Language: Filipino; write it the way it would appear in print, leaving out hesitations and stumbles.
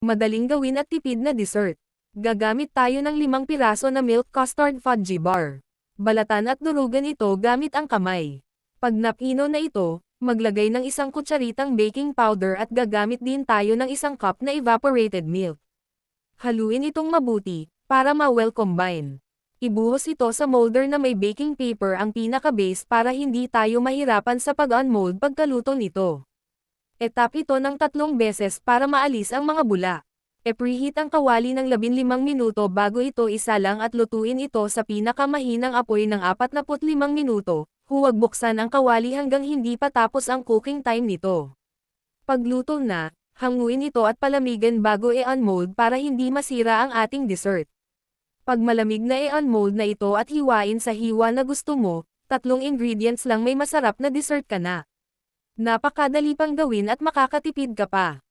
Madaling gawin at tipid na dessert. Gagamit tayo ng 5 piraso na milk custard fudgy bar. Balatan at durugan ito gamit ang kamay. Pag napino na ito, maglagay ng 1 kutsaritang baking powder at gagamit din tayo ng 1 cup na evaporated milk. Haluin itong mabuti, para ma-well combine. Ibuhos ito sa molder na may baking paper ang pinaka-base para hindi tayo mahirapan sa pag-unmold pagkaluto nito. Etap ito ng 3 beses para maalis ang mga bula. E-preheat ang kawali ng 15 minuto bago ito isalang at lutuin ito sa pinakamahinang apoy ng 45 minuto. Huwag buksan ang kawali hanggang hindi pa tapos ang cooking time nito. Pagluto na, hanguin ito at palamigan bago i-unmold para hindi masira ang ating dessert. Pag malamig na i-unmold na ito at hiwain sa hiwa na gusto mo, 3 ingredients lang may masarap na dessert ka na. Napakadali pang gawin at makakatipid ka pa.